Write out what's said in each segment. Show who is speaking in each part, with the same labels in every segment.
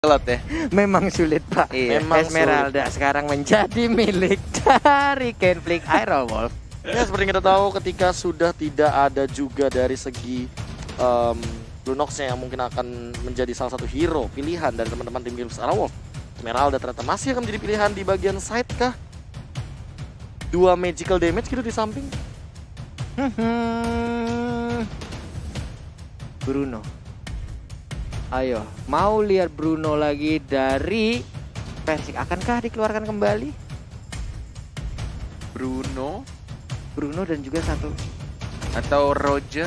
Speaker 1: Lot ya.
Speaker 2: Memang sulit Pak.
Speaker 1: Iya.
Speaker 3: Memang
Speaker 2: Esmeralda sekarang menjadi milik dari Conflict Aerowolf.
Speaker 3: Ya seperti yang kita tahu ketika sudah tidak ada juga dari segi Lunox-nya yang mungkin akan menjadi salah satu hero pilihan dari teman-teman tim Conflict Aerowolf. Esmeralda ternyata masih akan menjadi pilihan di bagian side kah? 2 magical damage gitu di samping.
Speaker 2: Bruno. Ayo, mau lihat Bruno lagi dari Persik. Akankah dikeluarkan kembali?
Speaker 1: Bruno
Speaker 2: Bruno dan juga satu
Speaker 1: atau Roger.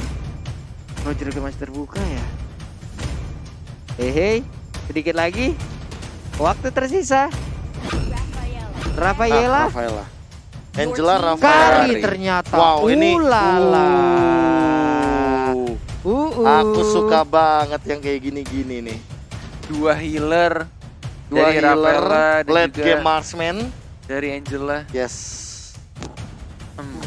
Speaker 2: Roger juga masih terbuka ya. Hei, sedikit lagi. Waktu tersisa. Rafaela.
Speaker 3: Rafaela. Angela
Speaker 2: Kari
Speaker 3: Rafaela.
Speaker 2: ternyata.
Speaker 3: Wow, ini.
Speaker 2: Ulala.
Speaker 3: Aku suka banget yang kayak gini-gini nih.
Speaker 1: 2 healer.
Speaker 3: 2
Speaker 1: dari
Speaker 3: healer,
Speaker 1: Rafaela dan
Speaker 3: late
Speaker 1: juga
Speaker 3: game marksman.
Speaker 1: dari Angela.
Speaker 3: Yes.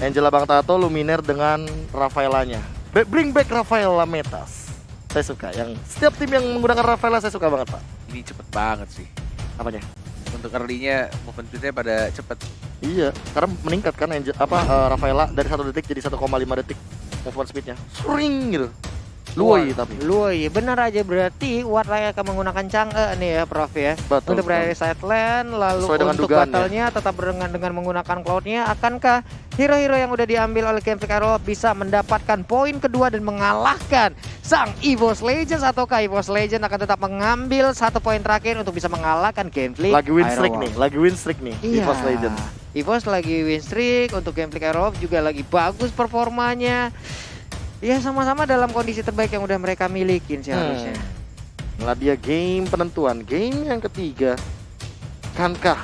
Speaker 3: Angela Bang Tato, Luminer dengan Rafaelanya. Bring back Rafaela metas. Saya suka yang setiap tim yang menggunakan Rafaela saya suka banget, Pak.
Speaker 1: Ini cepet banget sih.
Speaker 3: Apanya?
Speaker 1: Untuk early-nya movement speed-nya pada cepet.
Speaker 3: Iya, karena meningkatkan Rafaela dari 1 detik jadi 1,5 detik movement speed-nya. Sering gitu. Luoi tapi.
Speaker 2: Luoi, benar aja berarti Watt layak akan menggunakan Chang'e nih ya Prof ya.
Speaker 3: Betul.
Speaker 2: Untuk berada di side lane, lalu
Speaker 3: Sesuai dengan
Speaker 2: untuk
Speaker 3: dugaannya.
Speaker 2: battle-nya tetap dengan menggunakan Cloud-nya. Akankah hero-hero yang udah diambil oleh Conflict Aerowolf bisa mendapatkan poin kedua dan mengalahkan sang EVOS Legends, ataukah EVOS Legends akan tetap mengambil 1 poin terakhir untuk bisa mengalahkan Conflict
Speaker 3: Lagi win streak
Speaker 2: Aerowolf?
Speaker 3: nih, lagi win streak nih.
Speaker 2: Iya.
Speaker 3: EVOS Legends.
Speaker 2: EVOS lagi win streak, untuk Conflict Aerowolf juga lagi bagus performanya. Ya sama-sama dalam kondisi terbaik yang udah mereka milikin sih harusnya.
Speaker 3: Nah dia game penentuan, game yang ketiga. Kankah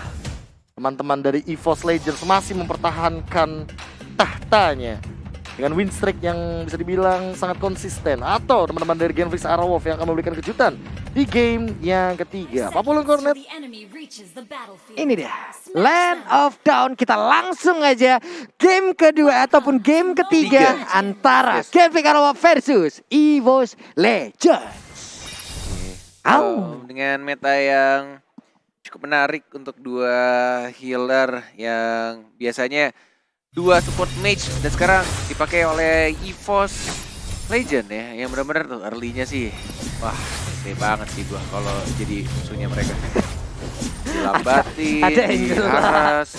Speaker 3: teman-teman dari EVOS Legends masih mempertahankan tahtanya dengan win streak yang bisa dibilang sangat konsisten, atau teman-teman dari Conflict Aerowolf yang akan memberikan kejutan di game yang ketiga? Papulung Cornet.
Speaker 2: Ini dia, Land of Dawn. Kita langsung aja game kedua ataupun game ketiga antara Conflict Aerowolf versus EVOS Legends.
Speaker 1: Dengan meta yang cukup menarik untuk 2 healer yang biasanya 2 support mage dan sekarang dipakai oleh EVOS Legend ya, yang benar-benar tuh early-nya sih. Wah, gede banget sih gua kalau jadi musuhnya mereka. Dilambatin,
Speaker 2: Ada Angela,
Speaker 1: diharas,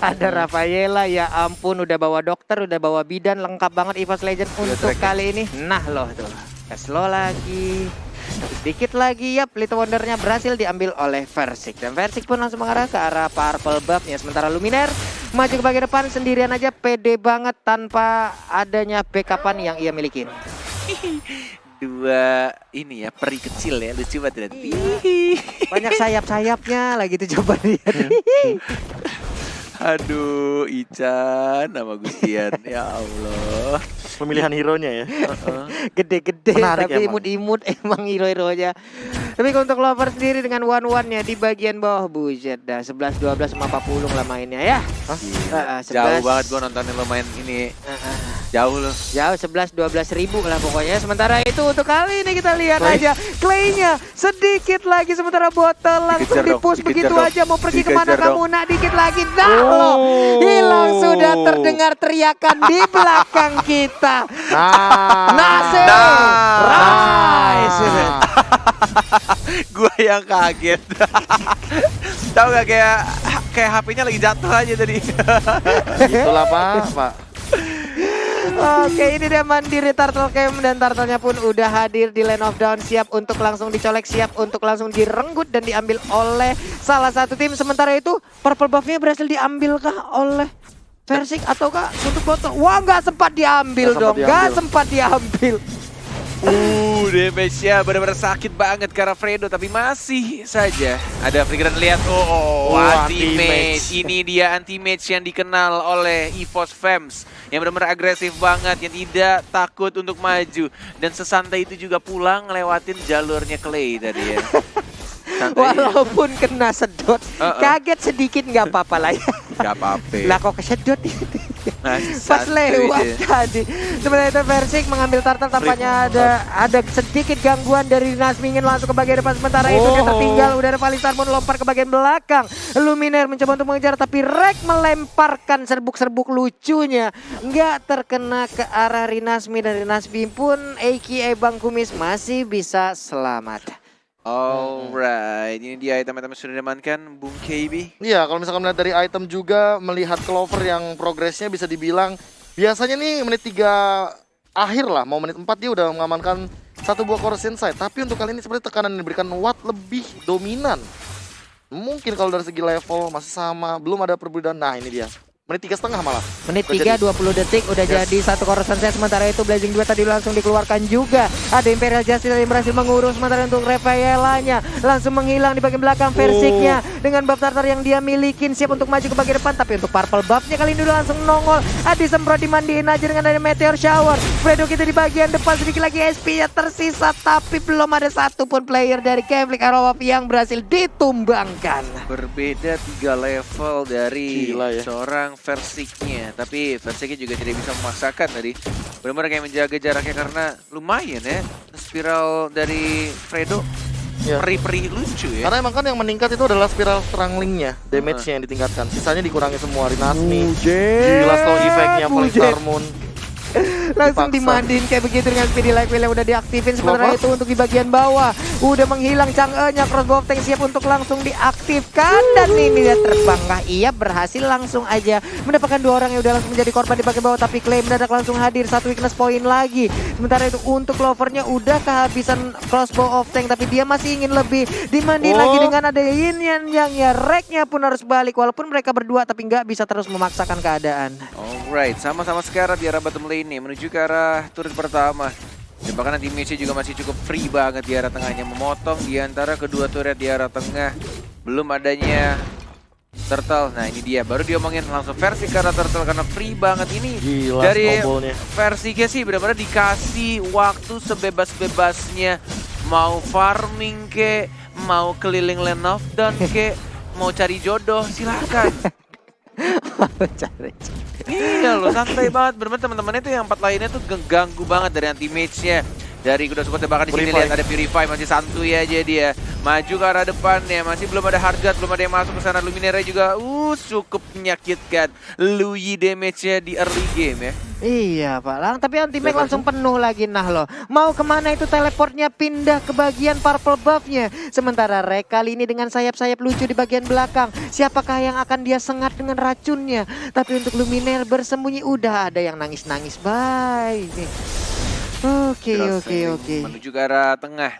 Speaker 2: ada Rafaela, ya ampun udah bawa dokter, udah bawa bidan, lengkap banget EVOS Legends untuk kali ini. Nah loh tuh, slow lagi. Sedikit lagi, yap, Little Wonder-nya berhasil diambil oleh Persik. Dan Persik pun langsung mengarah ke arah purple buff-nya. Sementara Luminer maju ke bagian depan sendirian aja, pede banget tanpa adanya backupan yang ia miliki.
Speaker 1: 2 ini ya, peri kecil ya, lucu banget.
Speaker 2: Banyak sayap-sayapnya lagi tuh, coba lihat.
Speaker 1: Aduh, Ican nama Gustian, ya Allah.
Speaker 3: Pemilihan hero-nya ya.
Speaker 2: Gede-gede
Speaker 3: Menarik
Speaker 2: tapi
Speaker 3: emang.
Speaker 2: imut-imut emang hero-heronya. Tapi kalau untuk lover sendiri dengan one-one-nya di bagian bawah, buset dah 11 12 sama 40 lah mainnya ya.
Speaker 1: Jauh banget gua nontonin lo main ini. Jauh loh.
Speaker 2: Jauh 11 12 ribu lah pokoknya. Sementara itu untuk kali ini kita lihat aja Clay-nya sedikit lagi, sementara botol langsung
Speaker 1: Dikejar dong,
Speaker 2: di-push
Speaker 1: dikejar
Speaker 2: begitu
Speaker 1: dong.
Speaker 2: aja. Mau pergi
Speaker 1: Dikejar
Speaker 2: kemana
Speaker 1: dong.
Speaker 2: kamu nak, dikit lagi. Nah loh, hilang, sudah terdengar teriakan di belakang kita. Nasir, Rise.
Speaker 1: Gua yang kaget. Tahu gak kayak HP-nya lagi jatuh aja tadi.
Speaker 3: Itulah Pak.
Speaker 2: Oke, ini dia mandiri Turtle Camp, dan Turtle-nya pun udah hadir di Land of Dawn, siap untuk langsung dicolek, siap untuk langsung direnggut dan diambil oleh salah satu tim. Sementara itu purple buff-nya berhasil diambilkah oleh Persik ataukah untuk botol? Wah, nggak sempat diambil dong, nggak sempat diambil.
Speaker 1: Damage-nya benar-benar sakit banget karena Fredo, tapi masih saja ada Fragrant. Lihat, anti-mage. Ini dia anti-mage yang dikenal oleh EVOS Fems, yang benar-benar agresif banget, yang tidak takut untuk maju, dan sesantai itu juga pulang ngelewatin jalurnya Clay tadi ya.
Speaker 2: Walaupun kena sedot, kaget sedikit nggak apa-apa lah ya.
Speaker 1: Gak apa-apa.
Speaker 2: Lah kok kesedot ini? Pas lewat tadi. Sebenarnya itu Versik mengambil Turtle, tampaknya ada sedikit gangguan dari Nasmi, ingin langsung ke bagian depan, sementara itu dia tertinggal. Udah ada Valisar mau lompat ke bagian belakang. Luminaire mencoba untuk mengejar, tapi Rek melemparkan serbuk-serbuk lucunya, nggak terkena ke arah Rinasmi, dan Rinasmi pun aka Bang Kumis masih bisa selamat.
Speaker 1: Alright, ini dia item-item yang sudah diamankan, Bung KB.
Speaker 3: Iya, kalau misalkan melihat dari item juga, melihat Clover yang progresnya bisa dibilang biasanya nih menit 3 akhir lah, mau menit 4 dia udah mengamankan satu buah Chorus Insight. Tapi untuk kali ini seperti tekanan yang diberikan Watt lebih dominan. Mungkin kalau dari segi level masih sama, belum ada perbedaan. Nah ini dia, menit 3,5 malah.
Speaker 2: Menit 3, 20 detik udah jadi satu Chorus Sunset. Sementara itu Blazing 2 tadi langsung dikeluarkan juga. Ada Imperial Justice yang berhasil mengurus. Sementara untuk Rafaelanya langsung menghilang di bagian belakang Versiknya. Dengan buff Tartar yang dia milikin, siap untuk maju ke bagian depan. Tapi untuk Purple buffnya kali ini udah langsung nongol. Disemprot, dimandiin aja dengan ada Meteor Shower. Fredo kita di bagian depan, sedikit lagi SP-nya tersisa. Tapi belum ada satupun player dari Keflik Arrowwolf yang berhasil ditumbangkan.
Speaker 1: Berbeda 3 level dari
Speaker 3: ya.
Speaker 1: seorang Versiknya, tapi Versiknya juga tidak bisa memaksakan tadi. Benar-benar kayak menjaga jaraknya karena lumayan ya. Spiral dari Fredo peri-peri lucu ya.
Speaker 3: Karena emang kan yang meningkat itu adalah spiral stranglingnya, damage-nya yang ditingkatkan. Sisanya dikurangi semua. Rinasmi, gila slow effect-nya, Valisar Moon.
Speaker 2: Langsung dimandiin kayak begitu dengan Speedy Light Wheel yang udah diaktifin. Sementara itu untuk di bagian bawah udah menghilang Chang'e-nya, Crossbow of Tank siap untuk langsung diaktifkan. Dan ini dia terbangkah, ia berhasil langsung aja mendapatkan 2 orang yang udah langsung menjadi korban di bagian bawah. Tapi Clay mendadak langsung hadir, 1 weakness point lagi. Sementara itu untuk Clovernya udah kehabisan Crossbow of Tank, tapi dia masih ingin lebih. Dimandiin lagi dengan ada Yin Yang ya. Reknya pun harus balik walaupun mereka berdua, tapi nggak bisa terus memaksakan keadaan.
Speaker 1: Alright, sama-sama sekarang di arah bottom lane nih, menuju ke arah turret pertama. Dan bahkan nanti match juga masih cukup free banget di arah tengahnya, memotong di antara kedua turret di arah tengah. Belum adanya Turtle. Nah ini dia, baru diomongin langsung versi ke arah Turtle karena free banget ini.
Speaker 3: Gila,
Speaker 1: dari
Speaker 3: snowballnya.
Speaker 1: Versinya sih benar-benar dikasih waktu sebebas-bebasnya. Mau farming ke, mau keliling lane of down ke, mau cari jodoh silakan. Iya loh, santai banget. Bener-bener teman-temannya tuh yang 4 lainnya tuh ganggu banget dari anti-mage-nya. Dari kuda squad bahkan di sini lihat ada Purify masih santuy aja dia. Maju ke arah depannya, masih belum ada hard guard, belum ada yang masuk ke sana. Luminaire juga cukup menyakitkan. Luyi damage-nya di early game ya.
Speaker 2: Iya Pak Lang, tapi anti-mag langsung penuh lagi. Nah loh, mau kemana itu teleportnya, pindah ke bagian purple buff-nya. Sementara Rek kali ini dengan sayap-sayap lucu di bagian belakang. Siapakah yang akan dia sengat dengan racunnya? Tapi untuk Luminaire bersembunyi, udah ada yang nangis-nangis. Bye. Oke.
Speaker 1: Menuju ke arah tengah.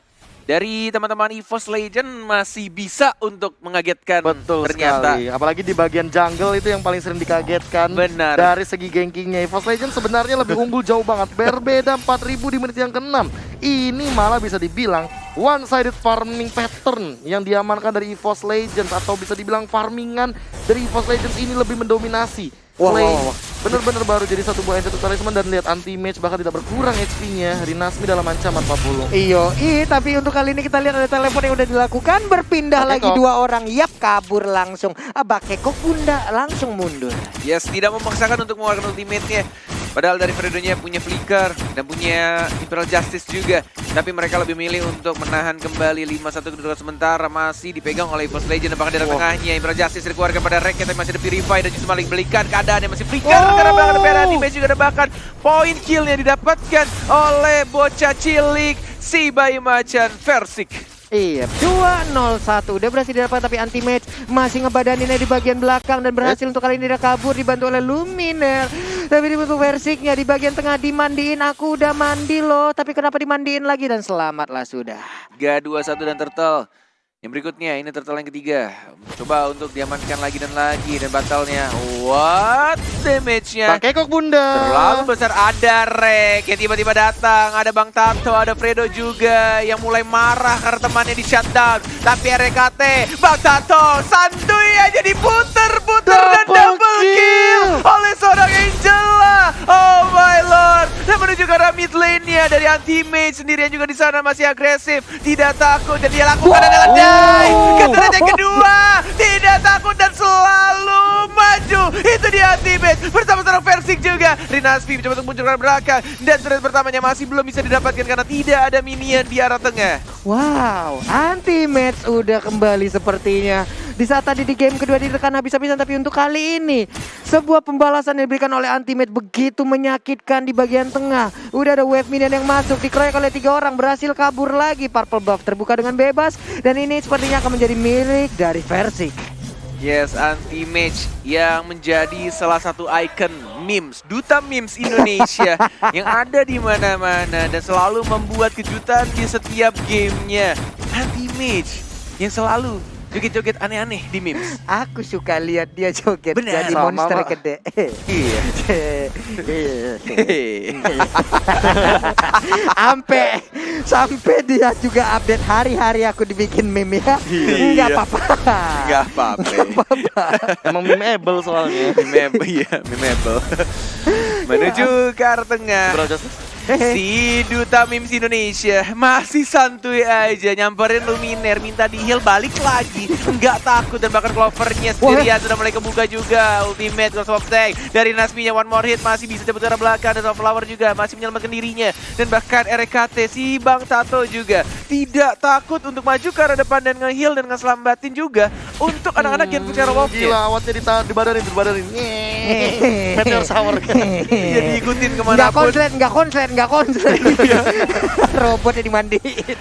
Speaker 1: Dari teman-teman EVOS Legend masih bisa untuk mengagetkan.
Speaker 3: Betul
Speaker 1: ternyata.
Speaker 3: sekali. Apalagi di bagian jungle itu yang paling sering dikagetkan.
Speaker 1: Benar.
Speaker 3: Dari segi gankingnya EVOS Legend sebenarnya lebih unggul jauh banget. Berbeda 4000 di menit yang ke-6. Ini malah bisa dibilang one-sided farming pattern yang diamankan dari EVOS Legends. Atau bisa dibilang farmingan dari EVOS Legends ini lebih mendominasi. Bener-bener baru jadi satu buah Enchanted Talisman dan lihat anti-mage bahkan tidak berkurang HP-nya. Rinasmi dalam ancaman 40.
Speaker 2: Tapi untuk kali ini kita lihat ada telepon yang udah dilakukan. Berpindah lagi 2 orang. Yap, kabur langsung. Bakekok bunda langsung mundur.
Speaker 1: Yes, tidak memaksakan untuk mengeluarkan ultimate-nya. Padahal dari Fredo-nya punya Flicker dan punya Imperial Justice juga. Tapi mereka lebih milih untuk menahan kembali 5-1 kedudukan sementara. Masih dipegang oleh EVOS Legend. Bahkan dari tengahnya Imperial Justice dikeluarkan pada Rek. Tapi masih ada Purify dan justru malah belikan keadaannya masih Flicker. Karena belakang ada anti-mage juga ada, bahkan poin killnya didapatkan oleh bocah cilik si bayi macan Versik.
Speaker 2: Iya, 2-0-1 udah berhasil didapat, tapi anti-mage masih ngebadaninnya di bagian belakang dan berhasil untuk kali ini dia kabur dibantu oleh Luminaire. Tapi dibantu Versiknya di bagian tengah dimandiin. Aku udah mandi loh, tapi kenapa dimandiin lagi, dan selamatlah sudah.
Speaker 1: Ga 2-1 dan Turtle. Yang berikutnya ini Turtle yang ketiga. Coba untuk diamankan lagi dan batalnya. What damage-nya?
Speaker 3: Bakekok bunda.
Speaker 1: Terlalu besar. Ada Rek yang tiba-tiba datang. Ada Bang Tato, ada Fredo juga yang mulai marah karena temannya di shutdown. Tapi RKT, Bang Tato santuy aja diputer-puter dan double kill oleh seorang Angela. Oh my lord. Dan menuju ke arah mid lane-nya dari anti-mage sendirian juga di sana masih agresif. Tidak takut dan dia lakukan adalah keturunan yang kedua, tidak takut dan selalu maju. Itu dia anti-mage bersama seorang Versik Nasvi mencoba untuk muncul ke belakang. Dan turret pertamanya masih belum bisa didapatkan karena tidak ada minion di arah tengah.
Speaker 2: Wow, anti-match udah kembali sepertinya. Di saat tadi di game kedua ditekan habis-habisan, tapi untuk kali ini sebuah pembalasan yang diberikan oleh anti-match begitu menyakitkan di bagian tengah. Udah ada wave minion yang masuk, dikeroyok oleh 3 orang, berhasil kabur lagi. Purple buff terbuka dengan bebas dan ini sepertinya akan menjadi milik dari Versik.
Speaker 1: Yes, anti-match yang menjadi salah satu ikon memes, duta memes Indonesia yang ada di mana-mana dan selalu membuat kejutan di setiap gamenya. Anti-match yang selalu joget-joget aneh-aneh di memes.
Speaker 2: Aku suka lihat dia joget.
Speaker 1: Benar.
Speaker 2: Jadi
Speaker 3: Sama,
Speaker 2: monster
Speaker 3: Pak.
Speaker 2: gede.
Speaker 1: Iya.
Speaker 2: Sampai dia juga update hari-hari aku dibikin meme ya. Enggak apa-apa.
Speaker 1: Enggak apa-apa.
Speaker 3: Emang memeable soalnya.
Speaker 1: Memeable, iya, memeable. Menuju ke arah tengah.
Speaker 3: Bro, Justice.
Speaker 1: Si duta memes Indonesia masih santuy aja nyamperin Luminer, minta di heal balik lagi, nggak takut dan bahkan Clovernya sendirian sudah mulai kebuka juga. Ultimate Ghost of Tank dari Nasminya, one more hit masih bisa cepet ke arah belakang dan Flower juga masih menyelamatkan dirinya dan bahkan RKT si Bang Tato juga tidak takut untuk maju ke arah depan dan nge-heal dan nge-selambatin juga untuk anak-anak yang punya Wolf-nya.
Speaker 3: Gila, awatnya dibadarin. Meteor Shower.
Speaker 1: Dia diikutin kemanapun.
Speaker 2: Nggak konslet. Robotnya dimandiin.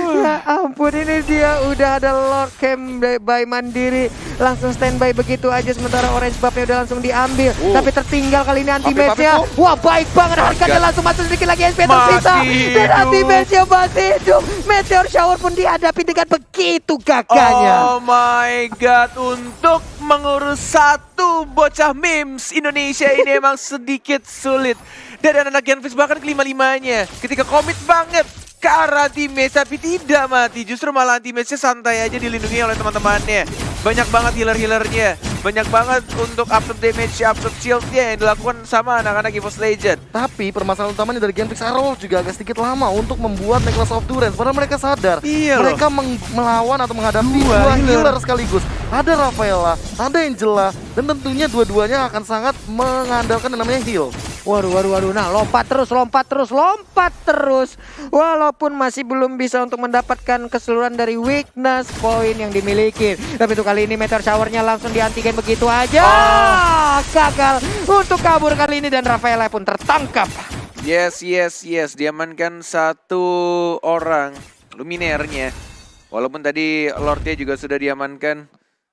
Speaker 2: Ya ampun, ini dia udah ada Lord Camp by Mandiri. Langsung standby begitu aja sementara Orange buff-nya udah langsung diambil. Tapi tertinggal kali ini anti-match-nya. Wah, baik banget harganya langsung masuk sedikit lagi SP tersisa. Dan anti-match-nya masih hidup. Meteor Shower pun dihadapi dengan begitu gagahnya.
Speaker 1: Oh my god, untuk mengurus satu bocah memes Indonesia ini emang sedikit sulit. Dan anak Genflix bahkan kelima-limanya ketika komit banget ke arah teammate tapi tidak mati. Justru malah teammate-nya santai aja dilindungi oleh teman-temannya. Banyak banget healer-healernya. Banyak banget untuk absorb damage, absorb shield-nya yang dilakukan sama anak-anak EVOS Legend.
Speaker 3: Tapi permasalahan utamanya dari Genflix Arrow juga agak sedikit lama untuk membuat Necklace of Durance. Padahal mereka sadar mereka melawan atau menghadapi dua healer sekaligus. Ada Rafaela, ada Angela, dan tentunya dua-duanya akan sangat mengandalkan yang namanya heal.
Speaker 2: Waduh. Nah, lompat terus. Walaupun masih belum bisa untuk mendapatkan keseluruhan dari weakness point yang dimiliki. Tapi untuk kali ini Meteor Shower-nya langsung diantigen begitu aja. Gagal untuk kabur kali ini dan Rafaela pun tertangkap.
Speaker 1: Yes. Diamankan satu orang Luminernya. Walaupun tadi Lord-nya juga sudah diamankan.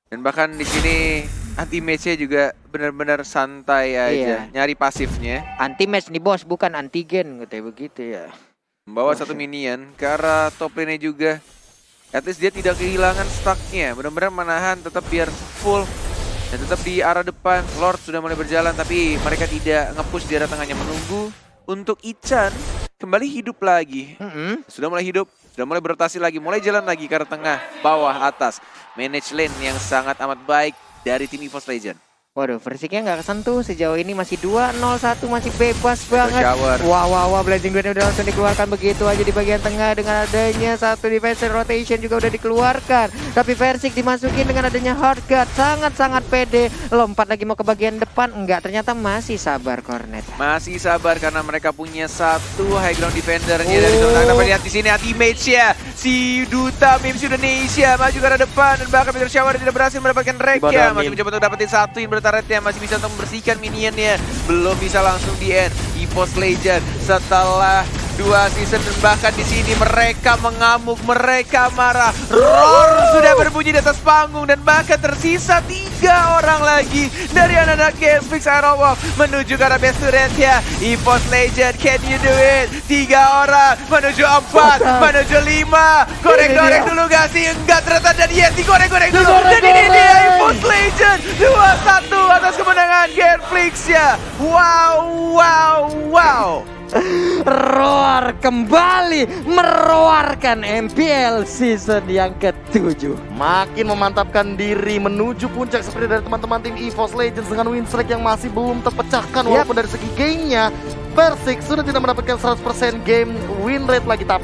Speaker 1: Dan bahkan di sini anti-match-nya juga benar-benar santai aja, nyari pasifnya.
Speaker 2: Anti-match nih bos, bukan antigen katanya begitu ya.
Speaker 1: Membawa satu minion ke arah top lane-nya juga. At least dia tidak kehilangan stuck-nya, benar-benar menahan tetap biar full. Dan tetap di arah depan, Lord sudah mulai berjalan tapi mereka tidak nge-push di arah tengahnya, menunggu untuk Ichan kembali hidup lagi. Sudah mulai hidup, sudah mulai berotasi lagi, mulai jalan lagi ke arah tengah, bawah, atas. Manage lane yang sangat amat baik dari tim EVOS Legend.
Speaker 2: Waduh, Versiknya nggak kesentuh sejauh ini, masih 2-0-1, masih bebas banget. Wah, Blazing Duel udah langsung dikeluarkan begitu aja di bagian tengah dengan adanya satu defense rotation juga udah dikeluarkan. Tapi Versik dimasukin dengan adanya hard guard, sangat-sangat pede. Lompat lagi mau ke bagian depan, enggak, ternyata masih sabar Cornet.
Speaker 1: Masih sabar karena mereka punya satu high ground defendernya dari sementara dapat lihat di sini anti-match-nya si duta memes Indonesia maju ke arah depan dan bahkan Meteor Shower tidak berhasil mendapatkan Rekya. Masih mencoba untuk dapetin satu yang turretnya, masih bisa untuk membersihkan minionnya, belum bisa langsung di end. EVOS Legend setelah 2 season dan bahkan di sini mereka mengamuk, mereka marah. Roar sudah berbunyi di atas panggung dan bahkan tersisa 3 orang lagi dari anak-anak Genflix Arrow menuju ke arah best turretnya. EVOS Legend, can you do it? 3 orang menuju 4, menuju 5. Goreng-goreng dulu gak sih? Enggak, ternyata dan yes, digoreng-goreng dulu. Dan ini dia EVOS Legend 2-1 atas kemenangan Genflix ya. Wow.
Speaker 2: Roar kembali meroarkan MPL season yang ke-7.
Speaker 3: Makin memantapkan diri menuju puncak seperti dari teman-teman tim EVOS Legends dengan win streak yang masih belum terpecahkan. Walaupun dari segi gamenya Versik sudah tidak mendapatkan 100% game win rate lagi, tapi